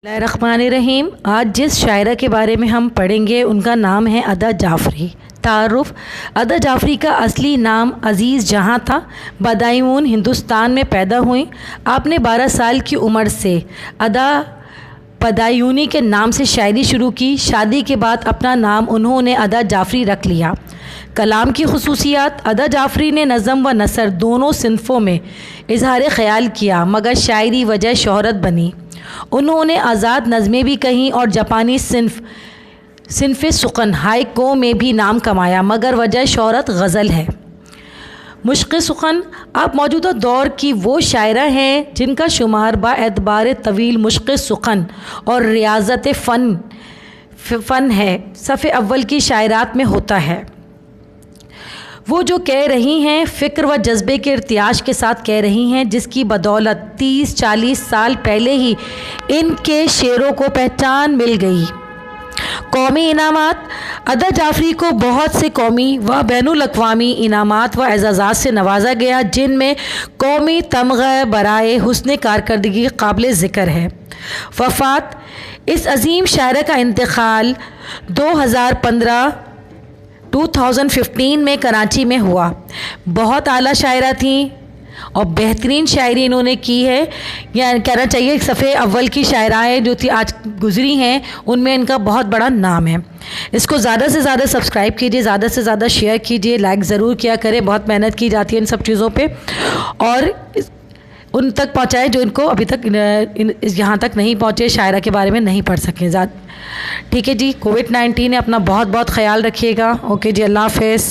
बिस्मिल्लाहिर्रहमानिर्रहीम। आज जिस शायरा के बारे में हम पढ़ेंगे उनका नाम है अदा जाफ़री। तारुफ़: अदा जाफ़री का असली नाम अज़ीज़ जहाँ था। बदायून हिंदुस्तान में पैदा हुई। आपने 12 साल की उम्र से अदा बदायूनी के नाम से शायरी शुरू की। शादी के बाद अपना नाम उन्होंने अदा जाफ़री रख लिया। कलाम की खुसूसियात: अदा जाफ़री ने नज़म व नसर दोनों सिनफ़ों में इज़हार ख़याल किया, मगर शायरी वजह शोहरत बनी। उन्होंने आज़ाद नज़में भी कहीं और जापानी सिनफ़ सुख़न हाइको में भी नाम कमाया, मगर वजह शोहरत गज़ल है। मुश्क़ सुख़न: आप मौजूदा दौर की वो शायरा हैं जिनका शुमार बाएतबार तवील मुश्क़ सुख़न और रियाज़त फ़न है सफ़े अव्वल की शायरात में होता है। वो जो कह रही हैं फ़िक्र व जज्बे के इर्तियाश के साथ कह रही हैं, जिसकी बदौलत 30-40 साल पहले ही इनके शेरों को पहचान मिल गई। कौमी इनामात: अदा जाफ़री को बहुत से कौमी व बैनुल अक़वामी इनामात व एज़ाज़ात से नवाजा गया, जिनमें कौमी तमग़ा बराए हुस्न कारकर्दगी काबिल ज़िक्र है। वफ़ात: इस अज़ीम शायरा का इंतकाल 2015 में कराची में हुआ। बहुत आला शायरा थी और बेहतरीन शायरी इन्होंने की है, या कहना चाहिए सफ़े अव्वल की शायराएँ जो थी आज गुज़री हैं उनमें इनका बहुत बड़ा नाम है। इसको ज़्यादा से ज़्यादा सब्सक्राइब कीजिए, ज़्यादा से ज़्यादा शेयर कीजिए, लाइक ज़रूर किया करें। बहुत मेहनत की जाती है इन सब चीज़ों पे, और उन तक पहुँचाए जो इनको अभी तक यहाँ तक नहीं पहुँचे, शायरा के बारे में नहीं पढ़ सकें। ठीक है जी। कोविड-19 है, अपना बहुत बहुत ख्याल रखिएगा। ओके जी, अल्लाह हाफ़िज़।